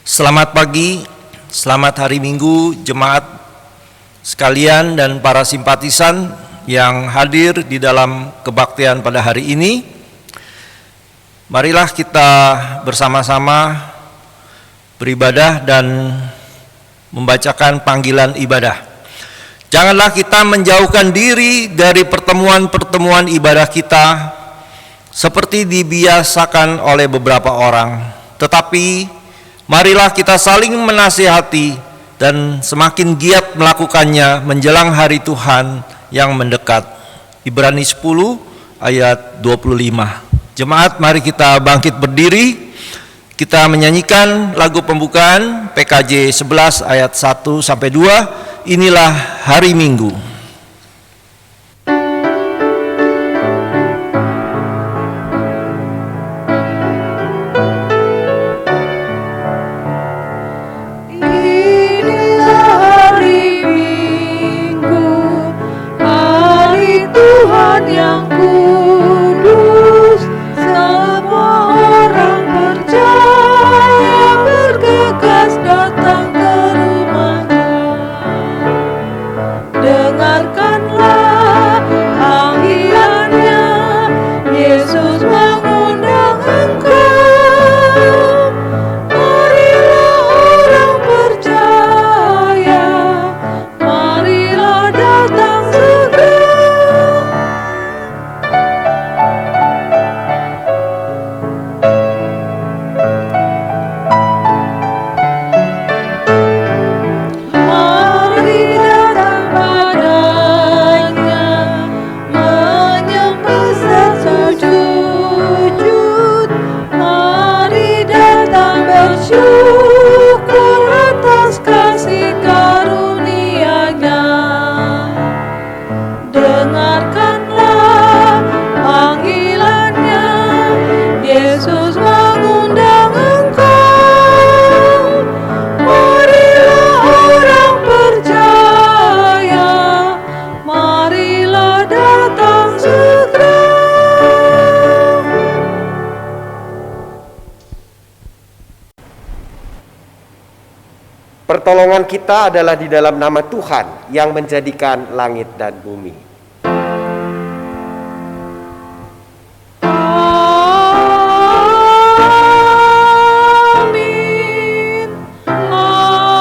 Selamat pagi, selamat hari Minggu jemaat sekalian dan para simpatisan yang hadir di dalam kebaktian pada hari ini. Marilah kita bersama-sama beribadah dan membacakan panggilan ibadah. Janganlah kita menjauhkan diri dari pertemuan-pertemuan ibadah kita seperti dibiasakan oleh beberapa orang, tetapi marilah kita saling menasihati dan semakin giat melakukannya menjelang hari Tuhan yang mendekat. Ibrani 10 ayat 25. Jemaat, mari kita bangkit berdiri. Kita menyanyikan lagu pembukaan PKJ 11 ayat 1 sampai 2. Inilah hari Minggu. Pertolongan kita adalah di dalam nama Tuhan yang menjadikan langit dan bumi. Amin. Amin.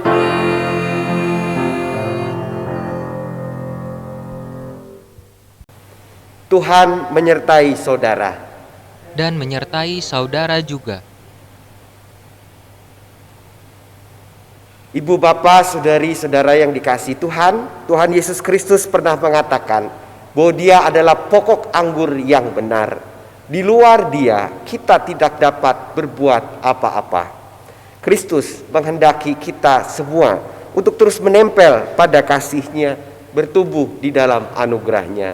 Amin. Tuhan menyertai saudara dan menyertai saudara juga. Ibu, bapak, saudari, saudara yang dikasihi Tuhan, Tuhan Yesus Kristus pernah mengatakan bahwa Dia adalah pokok anggur yang benar. Di luar Dia, kita tidak dapat berbuat apa-apa. Kristus menghendaki kita semua untuk terus menempel pada kasih-Nya, bertumbuh di dalam anugerah-Nya.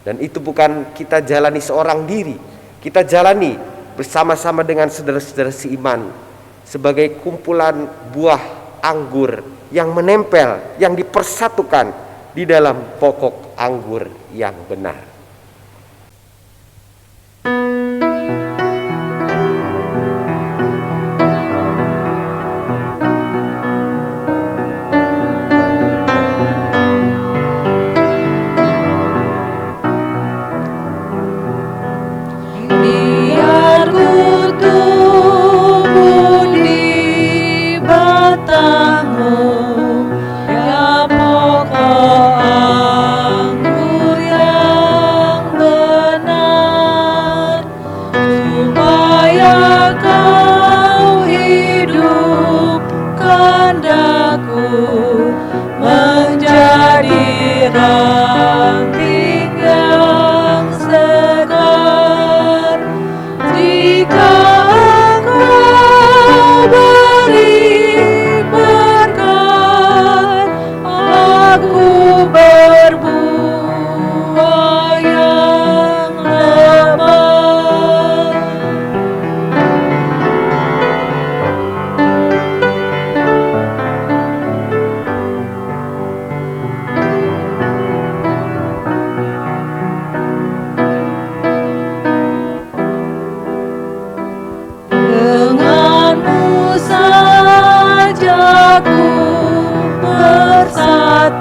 Dan itu bukan kita jalani seorang diri, kita jalani bersama-sama dengan saudara-saudara seiman sebagai kumpulan buah anggur yang menempel, yang dipersatukan di dalam pokok anggur yang benar. Ya pokok anggur yang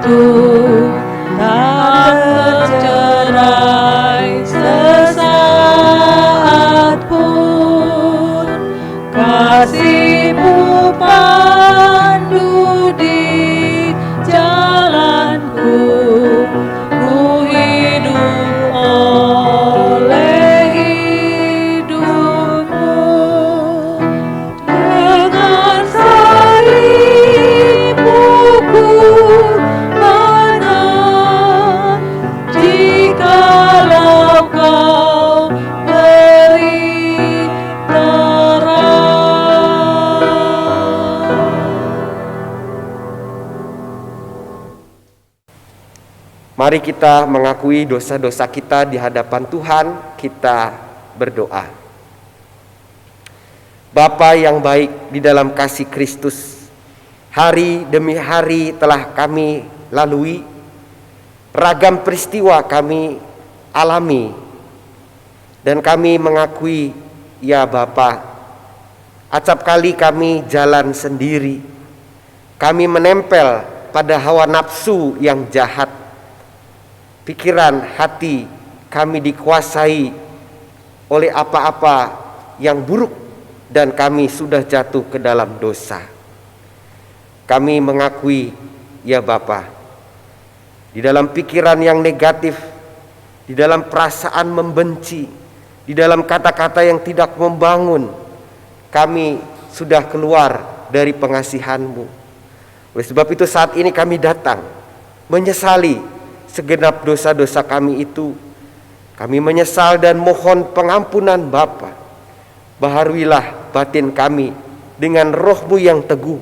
hidup tak tercerai sesaat pun. Kasih-Mu pandu di jalanku, ku hidup oleh hidup-Mu. Dengan salib-Mu ku menang, jikalau Kau beri terang. Mari kita mengakui dosa-dosa kita di hadapan Tuhan, kita berdoa. Bapa yang baik di dalam kasih Kristus, hari demi hari telah kami lalui, ragam peristiwa kami alami, dan kami mengakui, ya Bapa, acap kali kami jalan sendiri, kami menempel pada hawa nafsu yang jahat, pikiran hati kami dikuasai oleh apa-apa yang buruk, dan kami sudah jatuh ke dalam dosa. Kami mengakui, ya Bapa, di dalam pikiran yang negatif, di dalam perasaan membenci, di dalam kata-kata yang tidak membangun, kami sudah keluar dari pengasihan-Mu. Oleh sebab itu saat ini kami datang menyesali segenap dosa-dosa kami itu. Kami menyesal dan mohon pengampunan Bapa. Baharuilah batin kami dengan Roh-Mu yang teguh,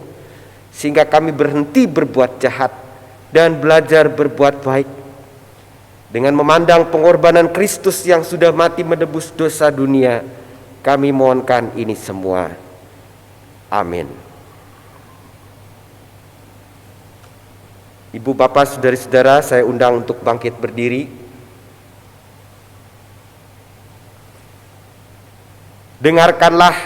sehingga kami berhenti berbuat jahat dan belajar berbuat baik. Dengan memandang pengorbanan Kristus yang sudah mati menebus dosa dunia, kami mohonkan ini semua. Amin. Ibu, bapak, saudara-saudara, saya undang untuk bangkit berdiri. Dengarkanlah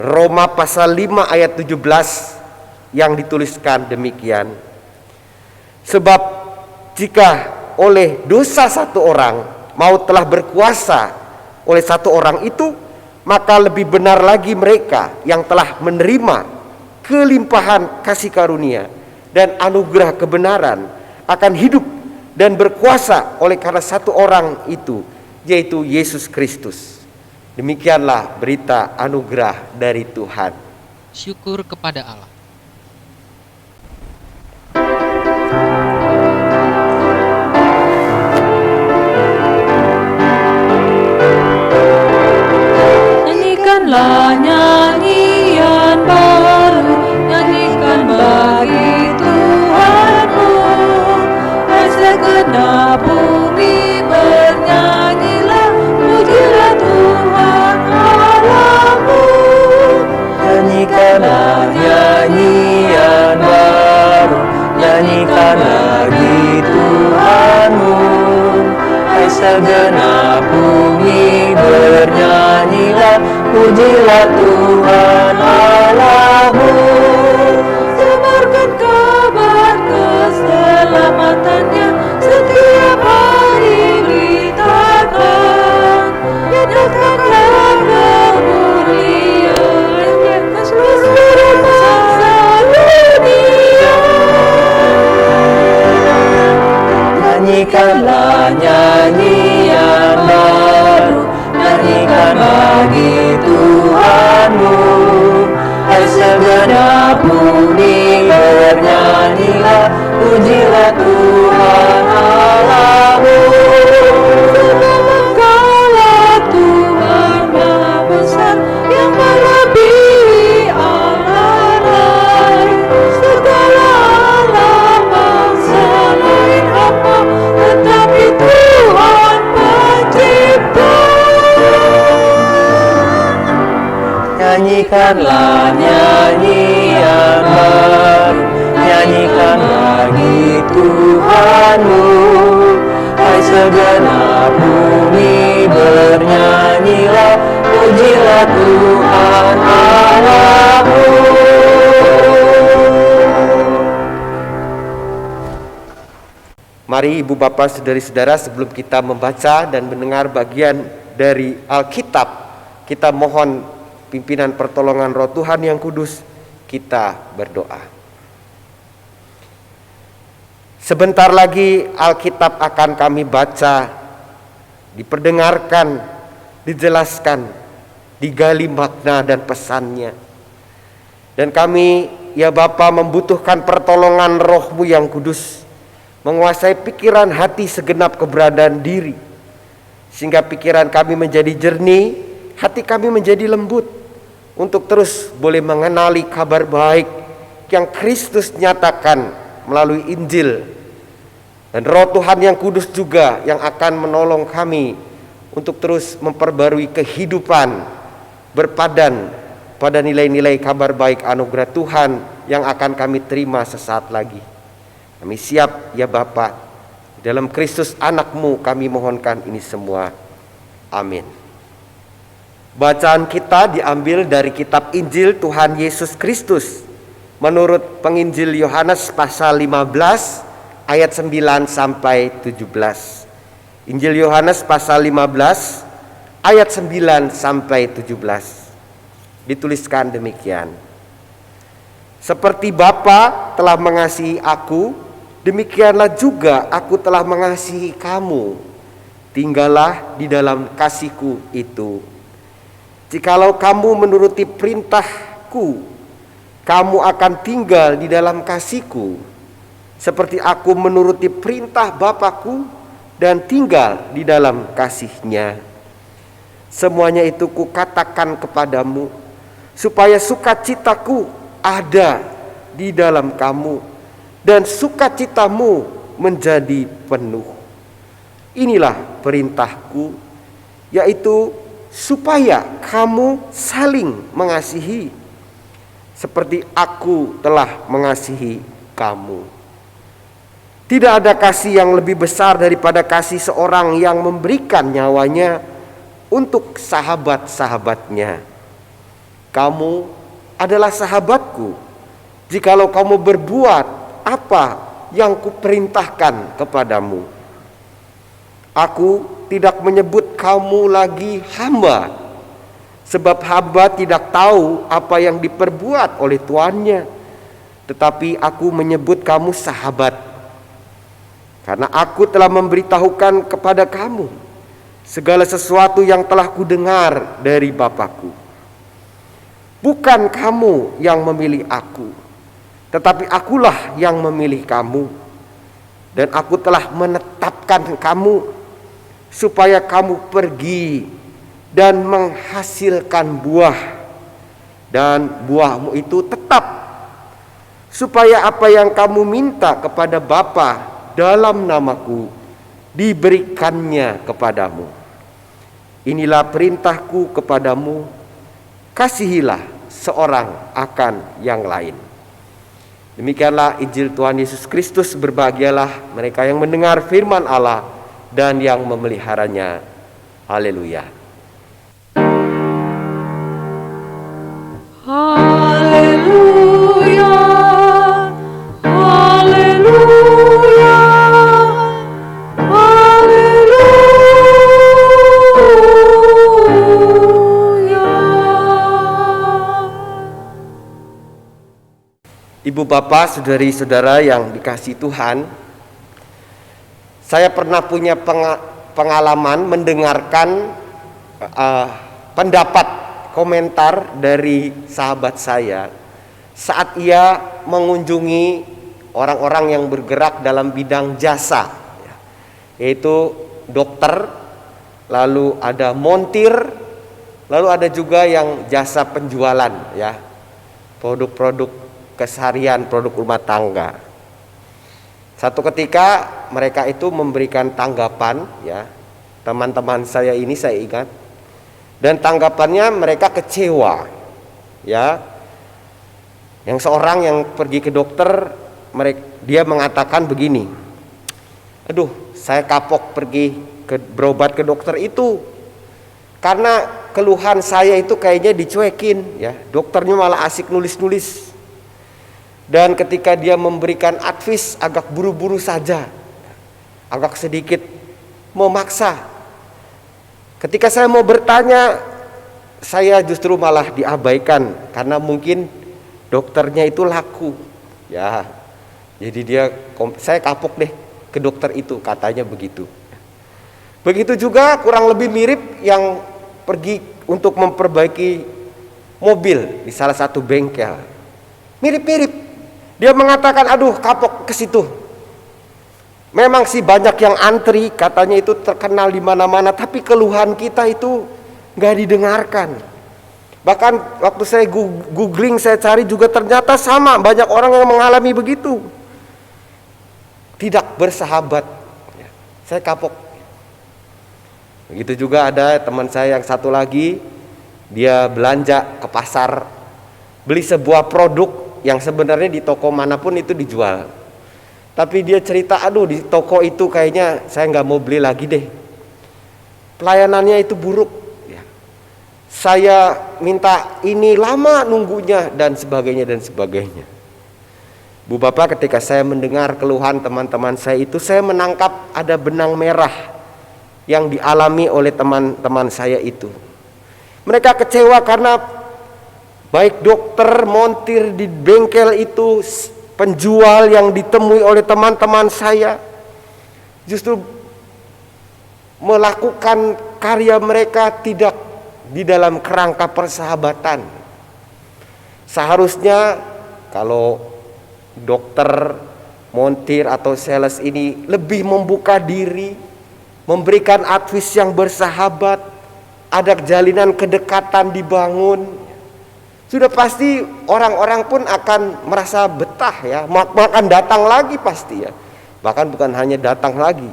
Roma pasal 5 ayat 17 yang dituliskan demikian. Sebab jika oleh dosa satu orang maut telah berkuasa oleh satu orang itu, maka lebih benar lagi mereka yang telah menerima kelimpahan kasih karunia dan anugerah kebenaran akan hidup dan berkuasa oleh karena satu orang itu, yaitu Yesus Kristus. Demikianlah berita anugerah dari Tuhan. Syukur kepada Allah. Nyanyikanlah nyanyian baru, nyanyikan bagi Tuhanmu. Hai segenap bumi bernyanyilah, pujilah Tuhan Allahmu. Nyanyikanlah nyanyian baru, nyanyikan lagi Tuhanmu. Hai segenap bumi bernyanyilah, pujilah Tuhan Allahmu. Sebarkan kabar keselamatannya, setiap hari beritakan. Nyatakanlah kemuliaannya ke seluruh bangsa dunia. Nyanyikanlah nyanyian baru, nyanyikan bagi Tuhanmu. Hai segenap bumi bernyanyilah, pujilah Tuhan Allahmu. Engkaulah Tuhan Maha Besar, yang melebihi Allah lain. Segala Allah bangsa lain apa, tetapi Tuhan pencipta. Nyanyikanlah nyanyian baru, nyanyikan lagi Tuhanmu. Hai segenap bumi bernyanyilah, pujilah Tuhan Allahmu. Mari Ibu Bapak Saudari-saudara, sebelum kita membaca dan mendengar bagian dari Alkitab, kita mohon pimpinan pertolongan Roh Tuhan yang kudus, kita berdoa. Sebentar lagi Alkitab akan kami baca, diperdengarkan, dijelaskan, digali makna dan pesannya. Dan kami, ya Bapa, membutuhkan pertolongan Roh-Mu yang kudus, menguasai pikiran hati segenap keberadaan diri, sehingga pikiran kami menjadi jernih, hati kami menjadi lembut, untuk terus boleh mengenali kabar baik yang Kristus nyatakan melalui Injil. Dan Roh Tuhan yang kudus juga yang akan menolong kami untuk terus memperbarui kehidupan berpadan pada nilai-nilai kabar baik anugerah Tuhan yang akan kami terima sesaat lagi. Kami siap ya Bapa, dalam Kristus anak-Mu kami mohonkan ini semua. Amin. Bacaan kita diambil dari kitab Injil Tuhan Yesus Kristus menurut penginjil Yohanes pasal 15 ayat 9 sampai 17. Injil Yohanes pasal 15 ayat 9 sampai 17. Dituliskan demikian. Seperti Bapa telah mengasihi aku, demikianlah juga aku telah mengasihi kamu. Tinggallah di dalam kasihku itu. Jikalau kamu menuruti perintahku, kamu akan tinggal di dalam kasihku, seperti aku menuruti perintah Bapakku dan tinggal di dalam kasihnya. Semuanya itu kukatakan kepadamu, supaya sukacitaku ada di dalam kamu, dan sukacitamu menjadi penuh. Inilah perintahku, yaitu supaya kamu saling mengasihi, seperti aku telah mengasihi kamu. Tidak ada kasih yang lebih besar daripada kasih seorang yang memberikan nyawanya untuk sahabat-sahabatnya. Kamu adalah sahabatku jikalau kamu berbuat apa yang kuperintahkan kepadamu. Aku tidak menyebut kamu lagi hamba, sebab hamba tidak tahu apa yang diperbuat oleh tuannya, tetapi aku menyebut kamu sahabat, karena aku telah memberitahukan kepada kamu segala sesuatu yang telah kudengar dari Bapakku. Bukan kamu yang memilih aku, tetapi akulah yang memilih kamu. Dan aku telah menetapkan kamu supaya kamu pergi dan menghasilkan buah, dan buahmu itu tetap, supaya apa yang kamu minta kepada Bapa dalam namaku diberikannya kepadamu. Inilah perintahku kepadamu, kasihilah seorang akan yang lain. Demikianlah Injil Tuhan Yesus Kristus. Berbahagialah mereka yang mendengar firman Allah dan yang memeliharanya. Haleluya. Haleluya, haleluya, haleluya. Ibu bapak, saudari-saudara yang dikasihi Tuhan, saya pernah punya pengalaman mendengarkan pendapat komentar dari sahabat saya saat ia mengunjungi orang-orang yang bergerak dalam bidang jasa, yaitu dokter, lalu ada montir, lalu ada juga yang jasa penjualan, ya, produk-produk keseharian, produk rumah tangga. Satu ketika mereka itu memberikan tanggapan, ya, teman-teman saya ini saya ingat, dan tanggapannya mereka kecewa, ya. Yang seorang yang pergi ke dokter, dia mengatakan begini, aduh, saya kapok pergi berobat ke dokter itu, karena keluhan saya itu kayaknya dicuekin, ya. Dokternya malah asik nulis-nulis, dan ketika dia memberikan advice agak buru-buru saja. agak sedikit memaksa. Ketika saya mau bertanya, saya justru malah diabaikan karena mungkin dokternya itu laku. Ya, jadi saya kapok deh ke dokter itu, katanya begitu. Begitu juga kurang lebih mirip yang pergi untuk memperbaiki mobil di salah satu bengkel. Mirip-mirip. Dia mengatakan, aduh kapok ke situ. Memang sih banyak yang antri, katanya itu terkenal di mana-mana, tapi keluhan kita itu nggak didengarkan. Bahkan waktu saya googling, saya cari juga ternyata sama, banyak orang yang mengalami begitu. Tidak bersahabat. Saya kapok. Begitu juga ada teman saya yang satu lagi, dia belanja ke pasar, beli sebuah produk yang sebenarnya di toko manapun itu dijual. Tapi dia cerita, aduh di toko itu kayaknya saya nggak mau beli lagi deh. Pelayanannya itu buruk. Saya minta ini lama nunggunya dan sebagainya dan sebagainya. Bu Bapak, ketika saya mendengar keluhan teman-teman saya itu, saya menangkap ada benang merah yang dialami oleh teman-teman saya itu. Mereka kecewa karena baik dokter, montir di bengkel itu, penjual yang ditemui oleh teman-teman saya justru melakukan karya mereka tidak di dalam kerangka persahabatan. Seharusnya kalau dokter, montir atau sales ini lebih membuka diri, memberikan advice yang bersahabat, ada jalinan kedekatan dibangun, sudah pasti orang-orang pun akan merasa betah ya, akan datang lagi pasti ya. Bahkan bukan hanya datang lagi,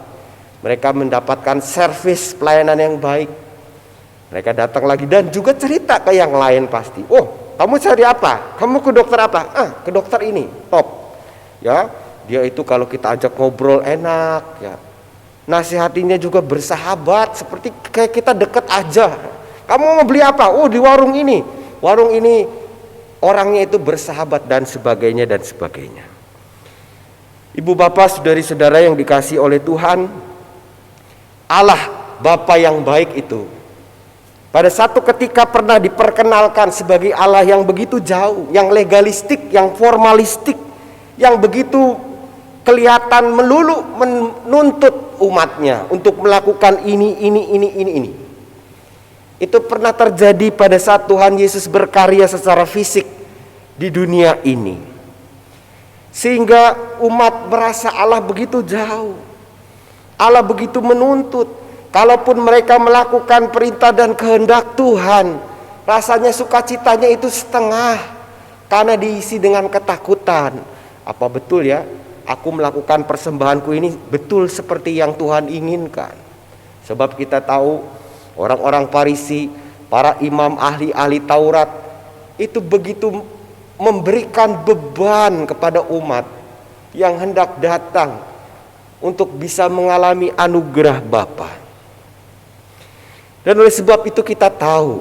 mereka mendapatkan servis pelayanan yang baik. Mereka datang lagi dan juga cerita ke yang lain pasti. Oh, kamu cari apa? Kamu ke dokter apa? Ke dokter ini, top. Ya, dia itu kalau kita ajak ngobrol enak ya. Nasihatinya juga bersahabat, seperti kayak kita deket aja. Kamu mau beli apa? Oh, di warung ini. Warung ini orangnya itu bersahabat dan sebagainya dan sebagainya. Ibu bapak, saudari-saudara yang dikasihi oleh Tuhan, Allah Bapa yang baik itu pada satu ketika pernah diperkenalkan sebagai Allah yang begitu jauh, yang legalistik, yang formalistik, yang begitu kelihatan melulu menuntut umatnya untuk melakukan ini. Itu pernah terjadi pada saat Tuhan Yesus berkarya secara fisik di dunia ini. Sehingga umat merasa Allah begitu jauh. Allah begitu menuntut. Kalaupun mereka melakukan perintah dan kehendak Tuhan, rasanya sukacitanya itu setengah karena diisi dengan ketakutan. Apa betul ya? Aku melakukan persembahanku ini betul seperti yang Tuhan inginkan. Sebab kita tahu orang-orang Farisi, para imam ahli-ahli Taurat itu begitu memberikan beban kepada umat yang hendak datang untuk bisa mengalami anugerah Bapa. Dan oleh sebab itu kita tahu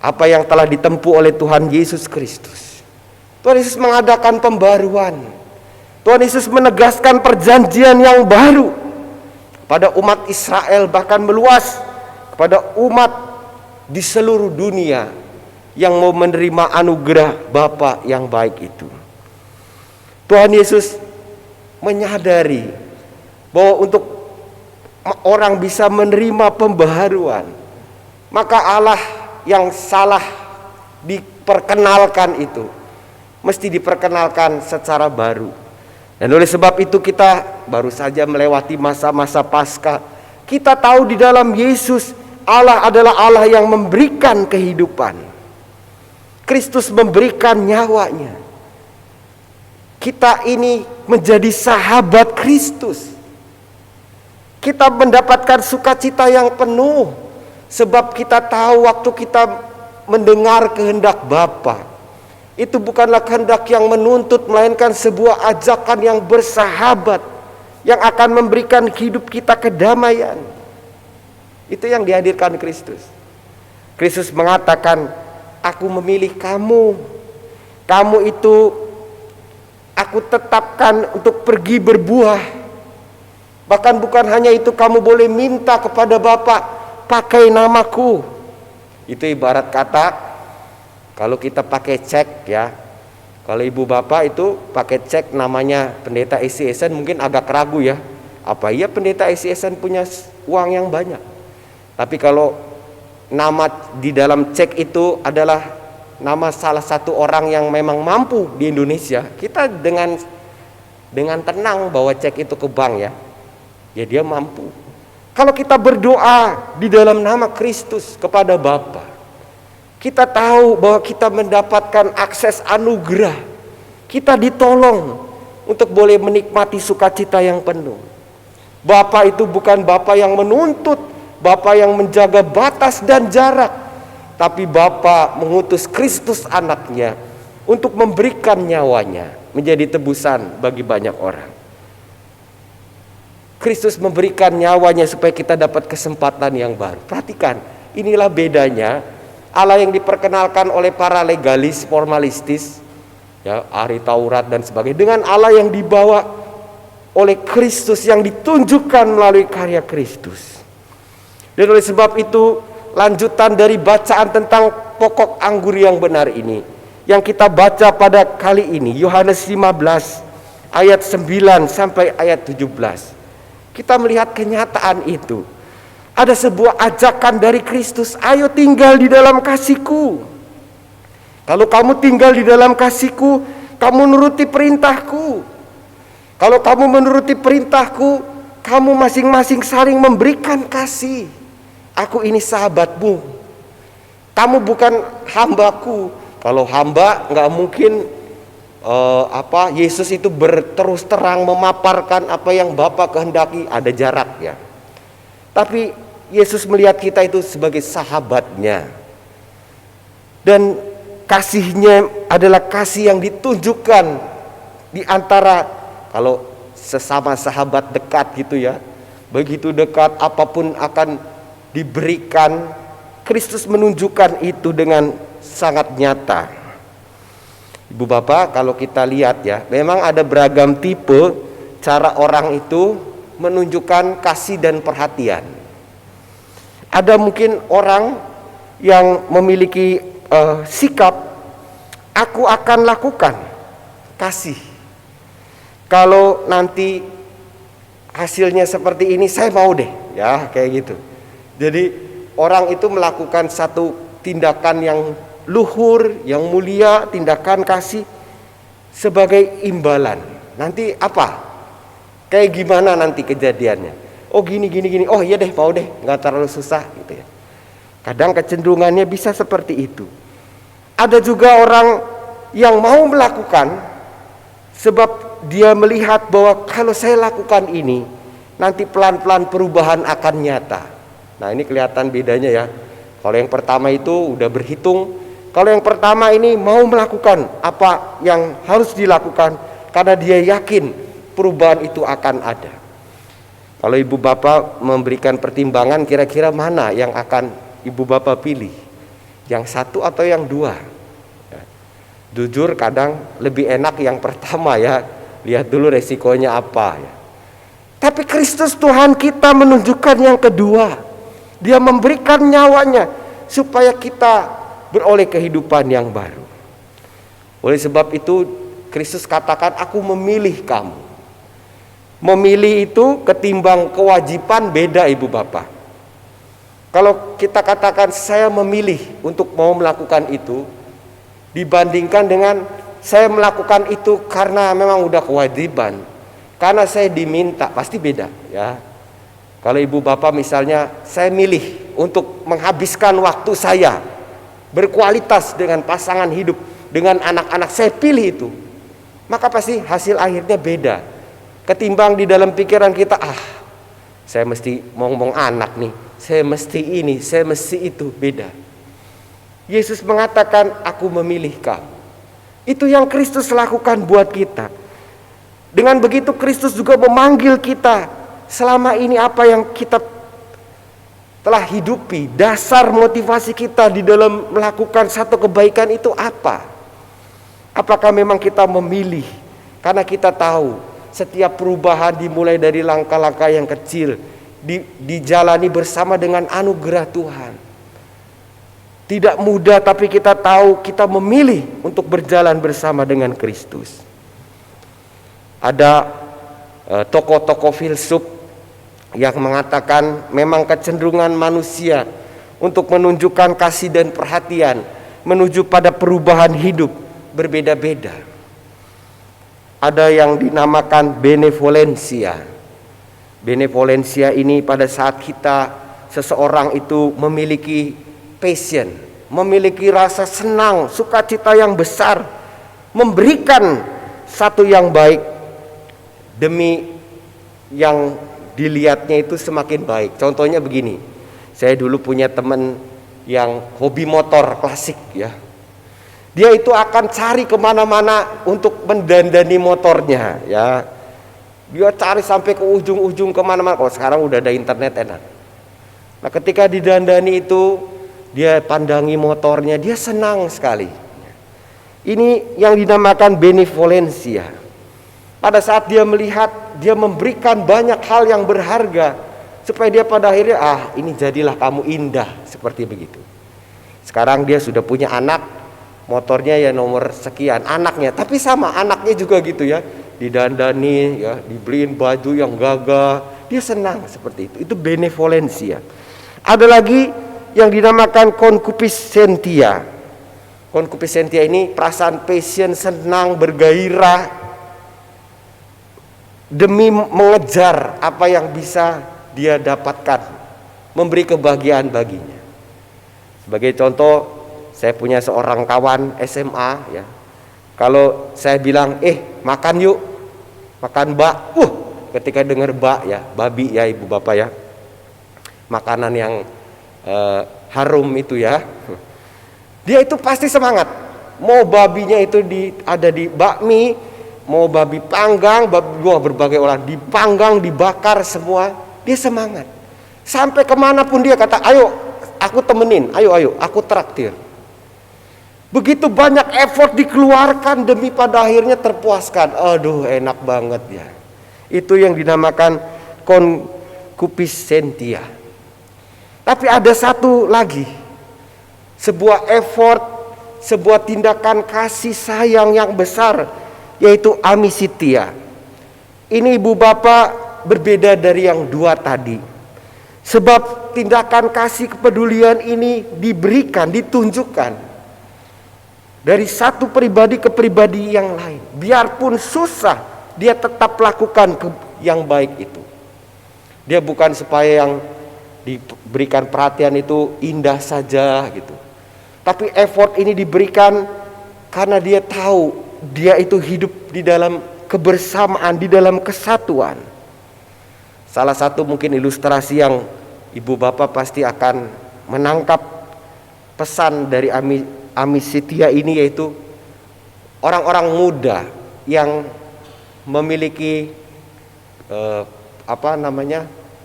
apa yang telah ditempuh oleh Tuhan Yesus Kristus. Tuhan Yesus mengadakan pembaruan. Tuhan Yesus menegaskan perjanjian yang baru pada umat Israel, bahkan meluas kepada umat di seluruh dunia yang mau menerima anugerah Bapa yang baik itu. Tuhan Yesus menyadari bahwa untuk orang bisa menerima pembaharuan, maka Allah yang salah diperkenalkan itu mesti diperkenalkan secara baru. Dan oleh sebab itu kita baru saja melewati masa-masa Paskah. Kita tahu di dalam Yesus Allah adalah Allah yang memberikan kehidupan. Kristus memberikan nyawanya. Kita ini menjadi sahabat Kristus. Kita mendapatkan sukacita yang penuh sebab kita tahu waktu kita mendengar kehendak Bapa, itu bukanlah kehendak yang menuntut, melainkan sebuah ajakan yang bersahabat, yang akan memberikan hidup kita kedamaian. Itu yang dihadirkan Kristus. Kristus mengatakan, aku memilih kamu. Kamu itu aku tetapkan untuk pergi berbuah. Bahkan bukan hanya itu, kamu boleh minta kepada Bapa, pakai namaku. Itu ibarat kata kalau kita pakai cek ya. Kalau ibu bapak itu pakai cek namanya pendeta SCSN mungkin agak ragu ya. Apa iya pendeta SCSN punya uang yang banyak? Tapi kalau nama di dalam cek itu adalah nama salah satu orang yang memang mampu di Indonesia, kita dengan tenang bawa cek itu ke bank ya. Ya dia mampu. Kalau kita berdoa di dalam nama Kristus kepada Bapa, kita tahu bahwa kita mendapatkan akses anugerah. Kita ditolong untuk boleh menikmati sukacita yang penuh. Bapa itu bukan Bapa yang menuntut, Bapa yang menjaga batas dan jarak, tapi Bapa mengutus Kristus anaknya untuk memberikan nyawanya menjadi tebusan bagi banyak orang. Kristus memberikan nyawanya supaya kita dapat kesempatan yang baru. Perhatikan, inilah bedanya Allah yang diperkenalkan oleh para legalis, formalistis, ya, ahli Taurat dan sebagainya, dengan Allah yang dibawa oleh Kristus, yang ditunjukkan melalui karya Kristus. Dan oleh sebab itu, lanjutan dari bacaan tentang pokok anggur yang benar ini, yang kita baca pada kali ini, Yohanes 15 ayat 9 sampai ayat 17. Kita melihat kenyataan itu. Ada sebuah ajakan dari Kristus, ayo tinggal di dalam kasihku. Kalau kamu tinggal di dalam kasihku, kamu nuruti perintahku. Kalau kamu menuruti perintahku, kamu masing-masing saling memberikan kasih. Aku ini sahabatmu. Kamu bukan hambaku. Kalau hamba nggak mungkin Yesus itu berterus terang memaparkan apa yang Bapa kehendaki, ada jarak ya. Tapi Yesus melihat kita itu sebagai sahabatnya. Dan kasihnya adalah kasih yang ditunjukkan di antara, kalau sesama sahabat dekat gitu ya, begitu dekat apapun akan diberikan. Kristus menunjukkan itu dengan sangat nyata. Ibu bapak, kalau kita lihat ya, memang ada beragam tipe cara orang itu menunjukkan kasih dan perhatian. Ada mungkin orang yang memiliki sikap, aku akan lakukan kasih. Kalau nanti hasilnya seperti ini, saya mau deh, ya kayak gitu. Jadi orang itu melakukan satu tindakan yang luhur, yang mulia, tindakan kasih sebagai imbalan. Nanti apa? Kayak gimana nanti kejadiannya? Oh gini. Oh iya deh, mau deh, nggak terlalu susah gitu ya. Kadang kecenderungannya bisa seperti itu. Ada juga orang yang mau melakukan sebab dia melihat bahwa kalau saya lakukan ini, nanti pelan-pelan perubahan akan nyata. Nah ini kelihatan bedanya ya. Kalau yang pertama itu udah berhitung. Kalau yang pertama ini mau melakukan apa yang harus dilakukan karena dia yakin perubahan itu akan ada. Kalau ibu bapak memberikan pertimbangan, kira-kira mana yang akan ibu bapak pilih? Yang satu atau yang dua? Ya. Jujur kadang lebih enak yang pertama ya. Lihat dulu resikonya apa ya. Tapi Kristus Tuhan kita menunjukkan yang kedua. Dia memberikan nyawanya supaya kita beroleh kehidupan yang baru. Oleh sebab itu Kristus katakan, aku memilih kamu. Memilih itu ketimbang kewajiban beda ibu bapak. Kalau kita katakan saya memilih untuk mau melakukan itu, dibandingkan dengan saya melakukan itu karena memang udah kewajiban, karena saya diminta, pasti beda ya. Kalau ibu bapak misalnya, saya milih untuk menghabiskan waktu saya berkualitas dengan pasangan hidup, dengan anak-anak, saya pilih itu, maka pasti hasil akhirnya beda. Ketimbang di dalam pikiran kita, saya mesti ngomong anak nih, saya mesti ini, saya mesti itu, beda. Yesus mengatakan, aku memilih kamu. Itu yang Kristus lakukan buat kita. Dengan begitu Kristus juga memanggil kita, selama ini apa yang kita telah hidupi, dasar motivasi kita di dalam melakukan satu kebaikan itu apa? Apakah memang kita memilih karena kita tahu Setiap perubahan dimulai dari langkah-langkah yang kecil, dijalani bersama dengan anugerah Tuhan. Tidak mudah, tapi kita tahu kita memilih untuk berjalan bersama dengan Kristus. Ada tokoh-tokoh filsuf yang mengatakan memang kecenderungan manusia untuk menunjukkan kasih dan perhatian menuju pada perubahan hidup berbeda-beda. Ada yang dinamakan benevolencia. Benevolencia ini pada saat seseorang itu memiliki passion, memiliki rasa senang, sukacita yang besar, memberikan satu yang baik demi yang dilihatnya itu semakin baik. Contohnya begini, saya dulu punya teman yang hobi motor klasik ya. Dia itu akan cari kemana-mana untuk mendandani motornya ya. Dia cari sampai ke ujung-ujung kemana-mana. Kalau sekarang udah ada internet enak. Nah ketika didandani itu, dia pandangi motornya, dia senang sekali. Ini yang dinamakan benevolencia. Pada saat dia melihat, dia memberikan banyak hal yang berharga, supaya dia pada akhirnya, ini jadilah kamu indah, seperti begitu. Sekarang dia sudah punya anak, motornya ya nomor sekian, anaknya, tapi sama anaknya juga gitu ya, didandani ya, dibeliin baju yang gagah, dia senang seperti itu. Itu benevolencia. Ada lagi yang dinamakan concupiscentia. Concupiscentia ini perasaan passion, senang, bergairah demi mengejar apa yang bisa dia dapatkan, memberi kebahagiaan baginya. Sebagai contoh, saya punya seorang kawan SMA ya. Kalau saya bilang, makan yuk, makan bak. Ketika dengar bak ya, babi ya ibu bapak ya, makanan yang harum itu ya, dia itu pasti semangat. Mau babinya itu ada di bakmi, mau babi panggang, berbagai olahan, dipanggang, dibakar semua, dia semangat. Sampai kemanapun dia kata, ayo aku temenin, ayo aku traktir. Begitu banyak effort dikeluarkan demi pada akhirnya terpuaskan. Aduh enak banget ya. Itu yang dinamakan concupiscentia. Tapi ada satu lagi, sebuah effort, sebuah tindakan kasih sayang yang besar, yaitu amicitia. Ini ibu bapak berbeda dari yang dua tadi. Sebab tindakan kasih kepedulian ini diberikan, ditunjukkan dari satu pribadi ke pribadi yang lain. Biarpun susah, dia tetap lakukan yang baik itu. Dia bukan supaya yang diberikan perhatian itu indah saja gitu. Tapi effort ini diberikan karena dia tahu dia itu hidup di dalam kebersamaan, di dalam kesatuan. Salah satu mungkin ilustrasi yang ibu bapak pasti akan menangkap pesan dari amicitia ini, yaitu orang-orang muda yang memiliki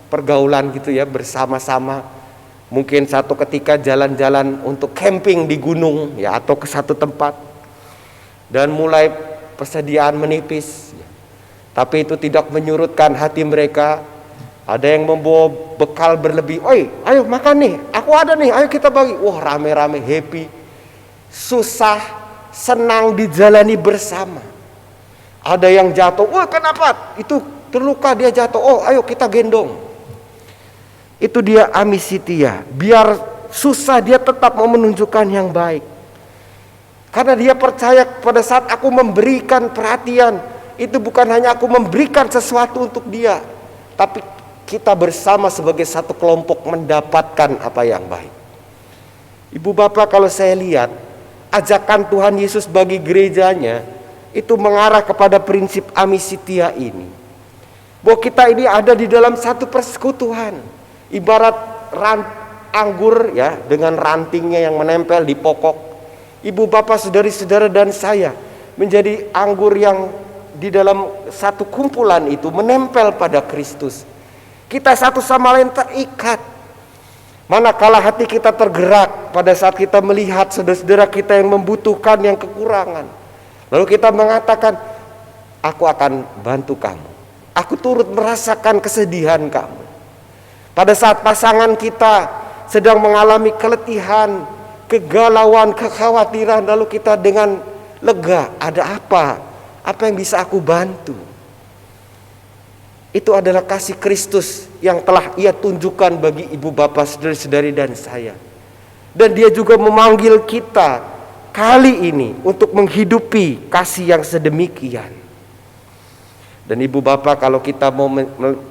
pergaulan gitu ya, bersama-sama. Mungkin satu ketika jalan-jalan untuk camping di gunung ya, atau ke satu tempat, dan mulai persediaan menipis, tapi itu tidak menyurutkan hati mereka. Ada yang membawa bekal berlebih, ayo makan nih, aku ada nih, ayo kita bagi. Wah rame-rame, happy, susah, senang dijalani bersama. Ada yang jatuh, kenapa? Itu terluka, dia jatuh, ayo kita gendong. Itu dia amicitia. Biar susah dia tetap mau menunjukkan yang baik. Karena dia percaya pada saat aku memberikan perhatian, itu bukan hanya aku memberikan sesuatu untuk dia, tapi kita bersama sebagai satu kelompok mendapatkan apa yang baik. Ibu bapak, kalau saya lihat ajakan Tuhan Yesus bagi gerejanya itu mengarah kepada prinsip amicitia ini. Bahwa kita ini ada di dalam satu persekutuan. Ibarat anggur ya, dengan rantingnya yang menempel di pokok. Ibu bapak, saudari-saudara dan saya menjadi anggur yang di dalam satu kumpulan itu menempel pada Kristus. Kita satu sama lain terikat. Manakala hati kita tergerak pada saat kita melihat saudara-saudara kita yang membutuhkan, yang kekurangan, lalu kita mengatakan, aku akan bantu kamu. Aku turut merasakan kesedihan kamu. Pada saat pasangan kita sedang mengalami keletihan, kegalauan, kekhawatiran, lalu kita dengan lega, ada apa? Apa yang bisa aku bantu? Itu adalah kasih Kristus yang telah Ia tunjukkan bagi ibu bapak, saudari-saudari dan saya. Dan Dia juga memanggil kita kali ini untuk menghidupi kasih yang sedemikian. Dan ibu bapak, kalau kita mau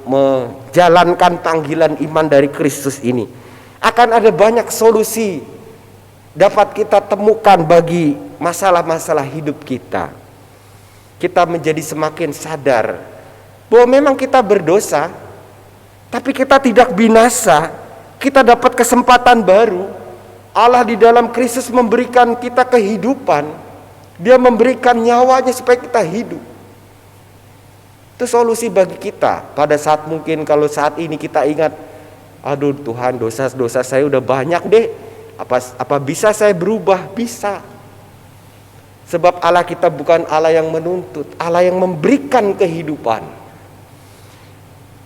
menjalankan panggilan iman dari Kristus ini, akan ada banyak solusi dapat kita temukan bagi masalah-masalah hidup kita. Kita menjadi semakin sadar bahwa memang kita berdosa, tapi kita tidak binasa. Kita dapat kesempatan baru. Allah di dalam Kristus memberikan kita kehidupan. Dia memberikan nyawanya supaya kita hidup. Itu solusi bagi kita. Pada saat mungkin kalau saat ini kita ingat, aduh Tuhan, dosa-dosa saya udah banyak deh. Apa bisa saya berubah? Bisa. Sebab Allah kita bukan Allah yang menuntut, Allah yang memberikan kehidupan.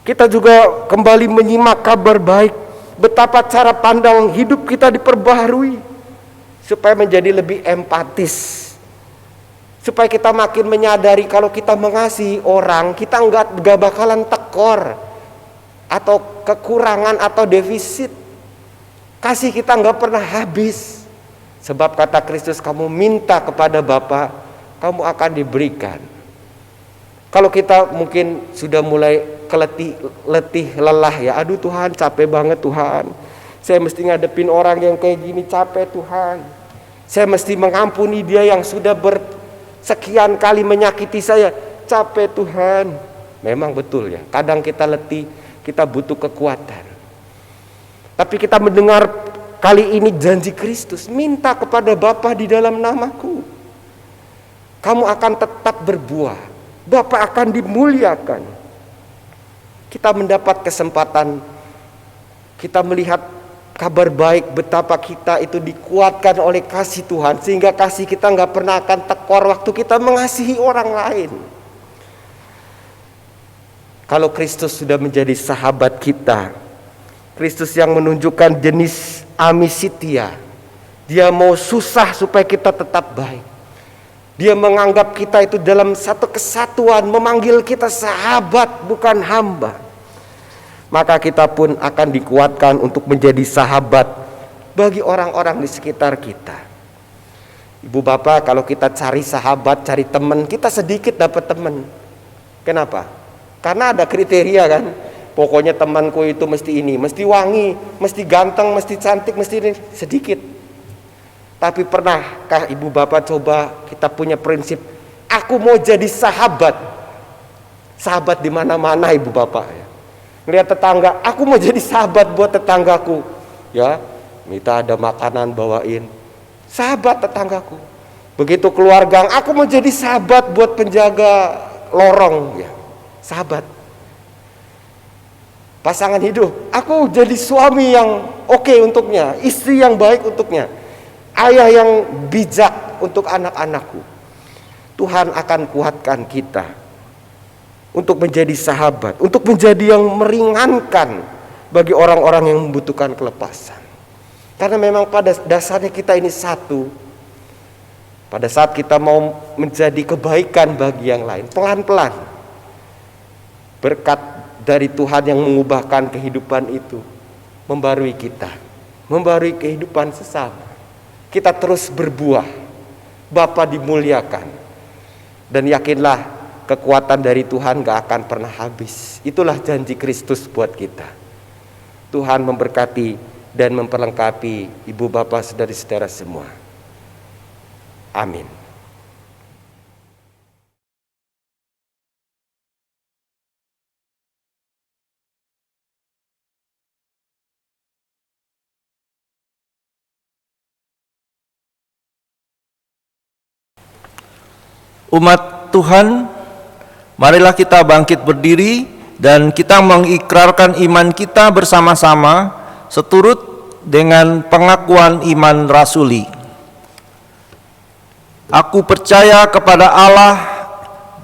Kita juga kembali menyimak kabar baik, betapa cara pandang hidup kita diperbaharui supaya menjadi lebih empatis. Supaya kita makin menyadari kalau kita mengasihi orang, kita enggak bakalan tekor atau kekurangan atau defisit. Kasih kita enggak pernah habis. Sebab kata Kristus, kamu minta kepada Bapa, kamu akan diberikan. Kalau kita mungkin sudah mulai letih, lelah ya, aduh Tuhan capek banget Tuhan. Saya mesti ngadepin orang yang kayak gini, capek Tuhan. Saya mesti mengampuni dia yang sudah sekian kali menyakiti saya, capek Tuhan. Memang betul ya, kadang kita letih, kita butuh kekuatan. Tapi kita mendengar kali ini janji Kristus, minta kepada Bapa di dalam namaku, kamu akan tetap berbuah, Bapa akan dimuliakan. Kita mendapat kesempatan, kita melihat kabar baik betapa kita itu dikuatkan oleh kasih Tuhan, sehingga kasih kita nggak pernah akan tekor waktu kita mengasihi orang lain. Kalau Kristus sudah menjadi sahabat kita, Kristus yang menunjukkan jenis amisitia, Dia mau susah supaya kita tetap baik. Dia menganggap kita itu dalam satu kesatuan, memanggil kita sahabat bukan hamba. Maka kita pun akan dikuatkan untuk menjadi sahabat bagi orang-orang di sekitar kita. Ibu bapak, kalau kita cari sahabat, cari teman, kita sedikit dapat teman. Kenapa? Karena ada kriteria kan. Pokoknya temanku itu mesti ini, mesti wangi, mesti ganteng, mesti cantik, mesti ini. Sedikit. Tapi pernahkah ibu bapak coba kita punya prinsip, aku mau jadi sahabat. Sahabat di mana-mana ibu bapak ya. Lihat tetangga, aku mau jadi sahabat buat tetanggaku. Ya, minta ada makanan bawain. Sahabat tetanggaku. Begitu keluar gang, aku mau jadi sahabat buat penjaga lorong ya. Sahabat. Pasangan hidup, aku jadi suami yang oke untuknya, istri yang baik untuknya, ayah yang bijak untuk anak-anakku. Tuhan akan kuatkan kita untuk menjadi sahabat, untuk menjadi yang meringankan bagi orang-orang yang membutuhkan kelepasan. Karena memang pada dasarnya kita ini satu. Pada saat kita mau menjadi kebaikan bagi yang lain, pelan-pelan berkat dari Tuhan yang mengubahkan kehidupan itu membarui kita, membarui kehidupan sesama. Kita terus berbuah, Bapa dimuliakan, dan yakinlah kekuatan dari Tuhan gak akan pernah habis. Itulah janji Kristus buat kita. Tuhan memberkati dan memperlengkapi ibu bapak saudari-saudara semua. Amin. Umat Tuhan, marilah kita bangkit berdiri dan kita mengikrarkan iman kita bersama-sama seturut dengan pengakuan iman rasuli. Aku percaya kepada Allah,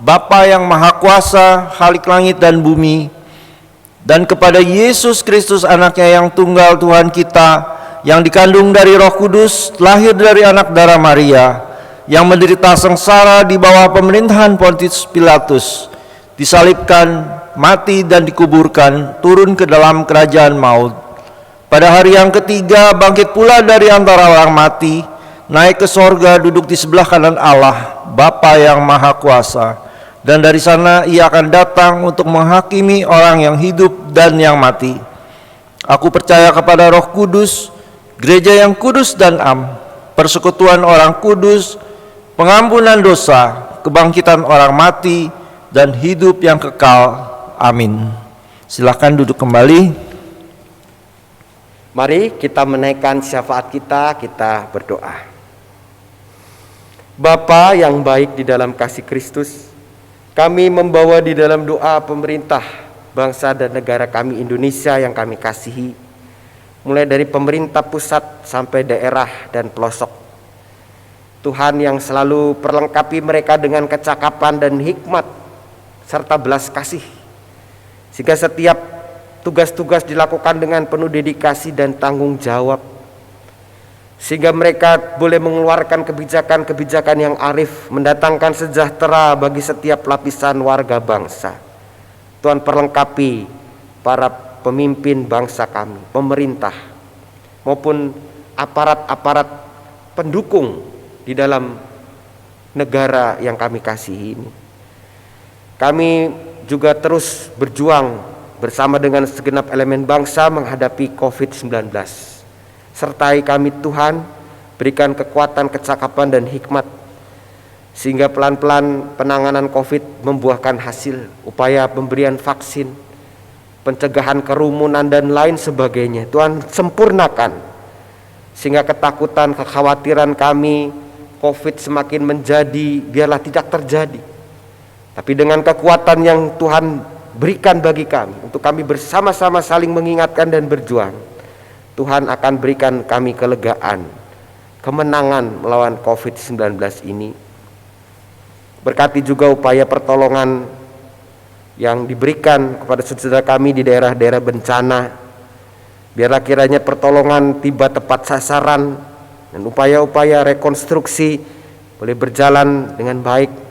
Bapa yang Maha Kuasa, Khalik langit dan bumi, dan kepada Yesus Kristus anaknya yang tunggal Tuhan kita, yang dikandung dari Roh Kudus, lahir dari anak darah Maria, yang menderita sengsara di bawah pemerintahan Pontius Pilatus, disalibkan, mati dan dikuburkan, turun ke dalam kerajaan maut. Pada hari yang ketiga bangkit pula dari antara orang mati, naik ke sorga, duduk di sebelah kanan Allah, Bapa yang Maha Kuasa. Dan dari sana ia akan datang untuk menghakimi orang yang hidup dan yang mati. Aku percaya kepada Roh Kudus, gereja yang kudus dan am, persekutuan orang kudus, pengampunan dosa, kebangkitan orang mati, dan hidup yang kekal. Amin. Silakan duduk kembali. Mari kita menaikkan syafaat kita berdoa. Bapa yang baik di dalam kasih Kristus, kami membawa di dalam doa pemerintah bangsa dan negara kami Indonesia yang kami kasihi, mulai dari pemerintah pusat sampai daerah dan pelosok. Tuhan yang selalu perlengkapi mereka dengan kecakapan dan hikmat serta belas kasih, sehingga setiap tugas-tugas dilakukan dengan penuh dedikasi dan tanggung jawab, sehingga mereka boleh mengeluarkan kebijakan-kebijakan yang arif, mendatangkan sejahtera bagi setiap lapisan warga bangsa. Tuhan perlengkapi para pemimpin bangsa kami, pemerintah maupun aparat-aparat pendukung di dalam negara yang kami kasihi ini. Kami juga terus berjuang bersama dengan segenap elemen bangsa menghadapi COVID-19. Sertai kami Tuhan, berikan kekuatan, kecakapan dan hikmat, sehingga pelan-pelan penanganan COVID membuahkan hasil. Upaya pemberian vaksin, pencegahan kerumunan dan lain sebagainya, Tuhan sempurnakan, sehingga ketakutan, kekhawatiran kami COVID semakin menjadi, biarlah tidak terjadi. Tapi dengan kekuatan yang Tuhan berikan bagi kami, untuk kami bersama-sama saling mengingatkan dan berjuang, Tuhan akan berikan kami kelegaan, kemenangan melawan COVID-19 ini. Berkati juga upaya pertolongan yang diberikan kepada saudara kami di daerah-daerah bencana. Biarlah kiranya pertolongan tiba tepat sasaran dan upaya-upaya rekonstruksi boleh berjalan dengan baik.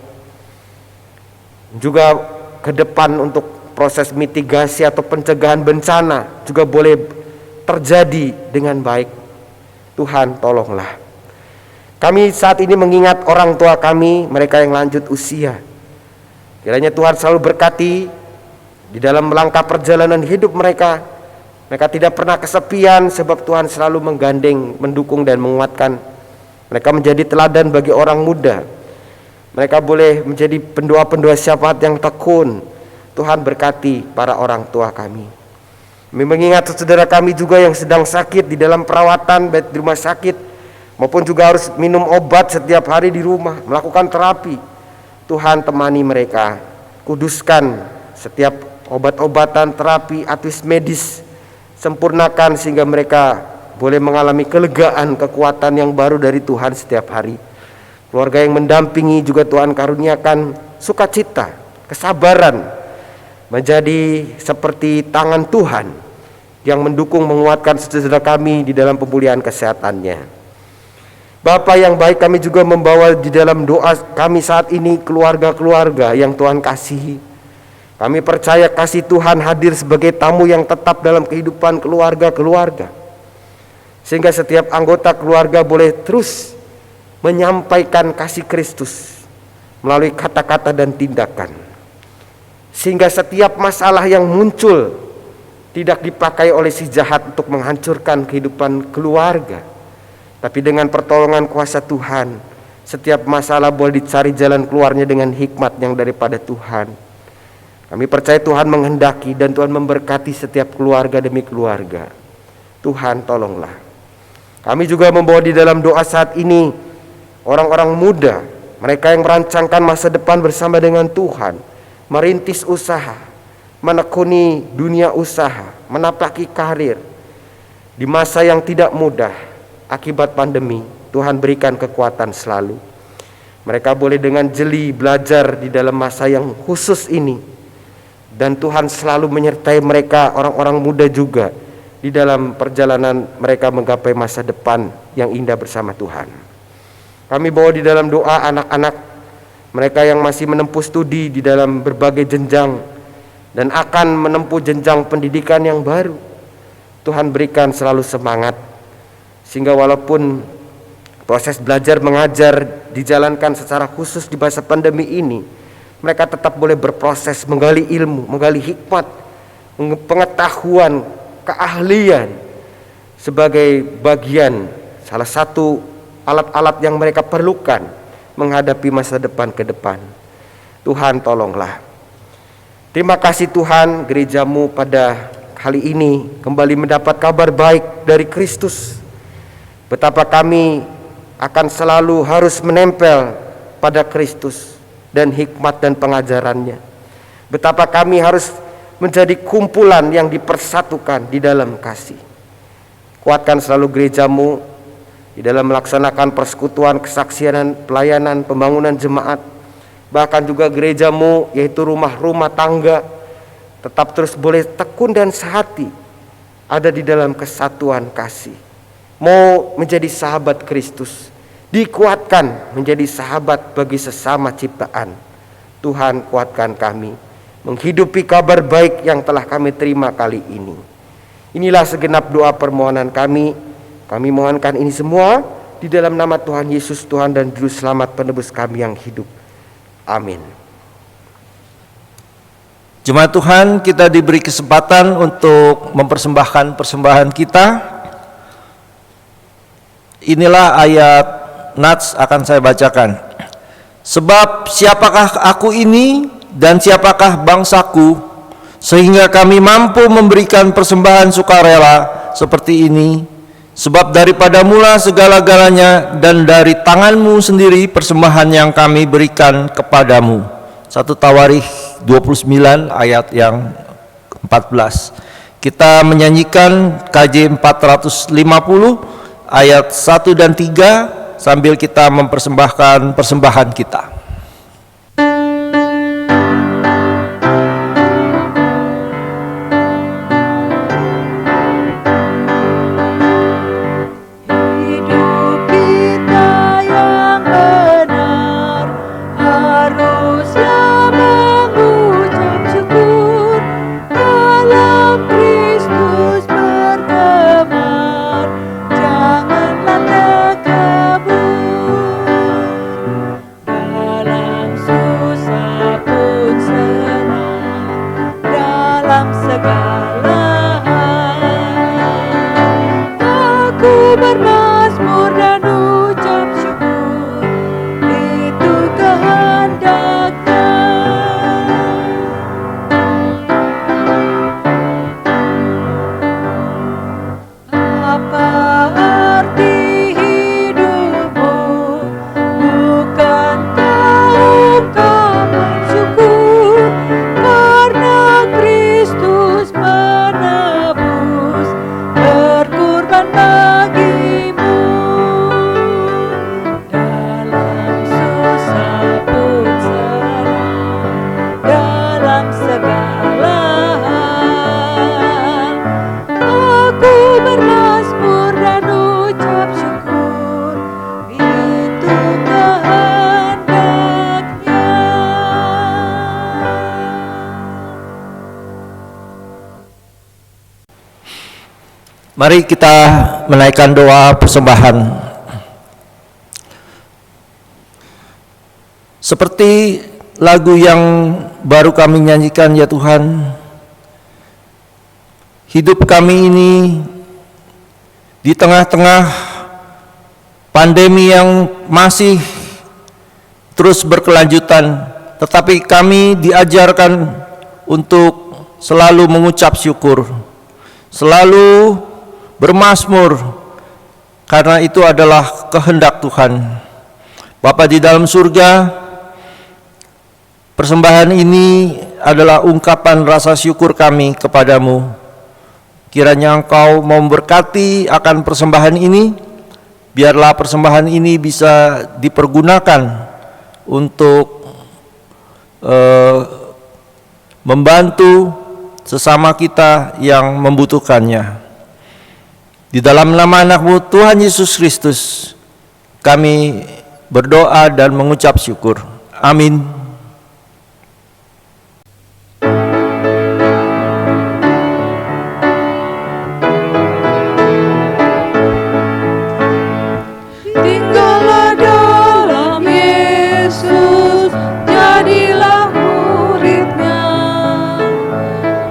Juga ke depan untuk proses mitigasi atau pencegahan bencana juga boleh terjadi dengan baik. Tuhan tolonglah. Kami saat ini mengingat orang tua kami, mereka yang lanjut usia. Kiranya Tuhan selalu berkati di dalam melangkah perjalanan hidup mereka. Mereka tidak pernah kesepian sebab Tuhan selalu menggandeng, mendukung dan menguatkan. Mereka menjadi teladan bagi orang muda. Mereka boleh menjadi pendua-pendua syafaat yang tekun. Tuhan berkati para orang tua kami. Kami mengingat saudara kami juga yang sedang sakit di dalam perawatan, baik di rumah sakit maupun juga harus minum obat setiap hari di rumah, melakukan terapi. Tuhan temani mereka, kuduskan setiap obat-obatan, terapi, atis medis, sempurnakan sehingga mereka boleh mengalami kelegaan, kekuatan yang baru dari Tuhan setiap hari. Keluarga yang mendampingi juga Tuhan karuniakan sukacita, kesabaran, menjadi seperti tangan Tuhan yang mendukung, menguatkan saudara kami di dalam pemulihan kesehatannya. Bapa yang baik, kami juga membawa di dalam doa kami saat ini keluarga-keluarga yang Tuhan kasihi. Kami percaya kasih Tuhan hadir sebagai tamu yang tetap dalam kehidupan keluarga-keluarga, sehingga setiap anggota keluarga boleh terus menyampaikan kasih Kristus melalui kata-kata dan tindakan, sehingga setiap masalah yang muncul tidak dipakai oleh si jahat untuk menghancurkan kehidupan keluarga, tapi dengan pertolongan kuasa Tuhan, setiap masalah boleh dicari jalan keluarnya dengan hikmat yang daripada Tuhan. Kami percaya Tuhan menghendaki dan Tuhan memberkati setiap keluarga demi keluarga. Tuhan tolonglah. Kami juga membawa di dalam doa saat ini orang-orang muda, mereka yang merancangkan masa depan bersama dengan Tuhan, merintis usaha, menekuni dunia usaha, menapaki karir di masa yang tidak mudah akibat pandemi. Tuhan berikan kekuatan selalu. Mereka boleh dengan jeli belajar di dalam masa yang khusus ini. Dan Tuhan selalu menyertai mereka, orang-orang muda juga, di dalam perjalanan mereka menggapai masa depan yang indah bersama Tuhan. Kami bawa di dalam doa anak-anak mereka yang masih menempuh studi di dalam berbagai jenjang dan akan menempuh jenjang pendidikan yang baru. Tuhan berikan selalu semangat, sehingga walaupun proses belajar mengajar dijalankan secara khusus di masa pandemi ini, mereka tetap boleh berproses menggali ilmu, menggali hikmat, pengetahuan, keahlian sebagai bagian salah satu alat-alat yang mereka perlukan menghadapi masa depan ke depan. Tuhan tolonglah. Terima kasih Tuhan, gerejamu pada kali ini kembali mendapat kabar baik dari Kristus. Betapa kami akan selalu harus menempel pada Kristus dan hikmat dan pengajarannya. Betapa kami harus menjadi kumpulan yang dipersatukan di dalam kasih. Kuatkan selalu gerejamu di dalam melaksanakan persekutuan, kesaksian, dan pelayanan, pembangunan jemaat. Bahkan juga gerejamu, yaitu rumah-rumah tangga, tetap terus boleh tekun dan sehati ada di dalam kesatuan kasih. Mau menjadi sahabat Kristus, dikuatkan menjadi sahabat bagi sesama ciptaan. Tuhan kuatkan kami menghidupi kabar baik yang telah kami terima kali ini. Inilah segenap doa permohonan kami. Kami mohonkan ini semua di dalam nama Tuhan Yesus, Tuhan dan Juru Selamat penebus kami yang hidup. Amin. Jemaat Tuhan, kita diberi kesempatan untuk mempersembahkan persembahan kita. Inilah ayat Nats akan saya bacakan. Sebab siapakah aku ini dan siapakah bangsaku, sehingga kami mampu memberikan persembahan sukarela seperti ini. Sebab daripada mula segala-galanya dan dari tanganmu sendiri persembahan yang kami berikan kepadamu. 1 Tawarikh 29 ayat yang 14. Kita menyanyikan KJ 450 ayat 1 dan 3 sambil kita mempersembahkan persembahan kita. Mari kita menaikkan doa persembahan. Seperti lagu yang baru kami nyanyikan, ya Tuhan, hidup kami ini di tengah-tengah pandemi yang masih terus berkelanjutan, tetapi kami diajarkan untuk selalu mengucap syukur, selalu bermazmur, karena itu adalah kehendak Tuhan. Bapa di dalam surga, persembahan ini adalah ungkapan rasa syukur kami kepadamu. Kiranya Engkau memberkati akan persembahan ini, biarlah persembahan ini bisa dipergunakan untuk membantu sesama kita yang membutuhkannya. Di dalam nama anak-Mu Tuhan Yesus Kristus kami berdoa dan mengucap syukur. Amin. Tinggallah dalam Yesus, jadilah muridnya.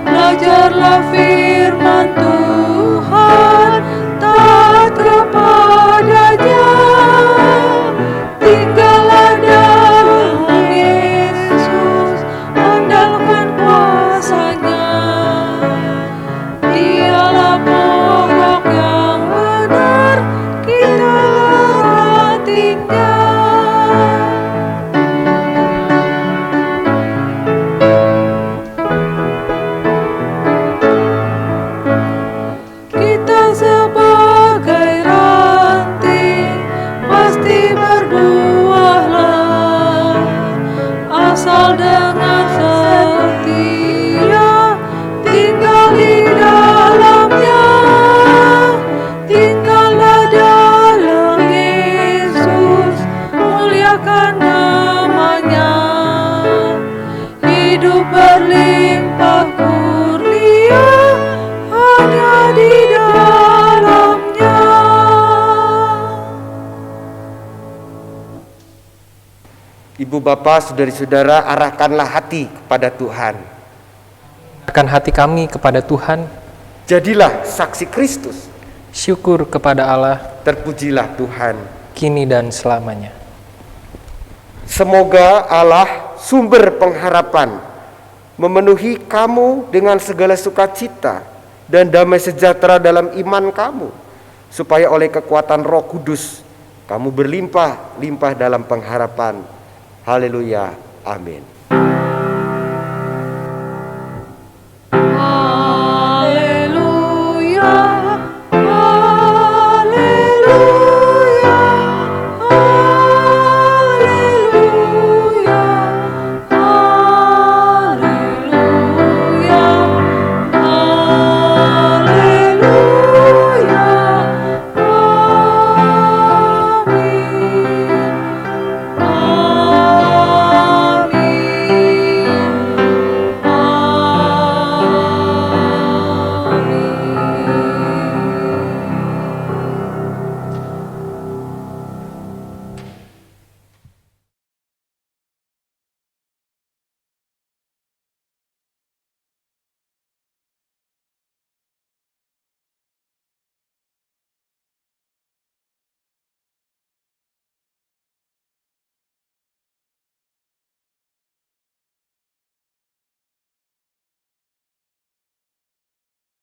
Belajarlah firman Tuhan, taat kepadanya. Tinggallah dalam Yesus, andalkan kuasa-Nya. Dialah pokok yang benar, kita rantingnya. Kita sebagai ranting pasti berbuahlah, asal dengan setia tinggal di dalamnya. Tinggallah dalam Yesus, muliakan namanya. Hidup berlimpah kurnia hanya di dalamnya. Ibu bapak, saudari-saudara, arahkanlah hati kepada Tuhan. Arahkan hati kami kepada Tuhan. Jadilah saksi Kristus. Syukur kepada Allah, Terpujilah Tuhan. kini dan selamanya. Semoga Allah sumber pengharapan memenuhi kamu dengan segala sukacita dan damai sejahtera dalam iman kamu, supaya oleh kekuatan Roh Kudus kamu berlimpah-limpah dalam pengharapan. Haleluya. Amin.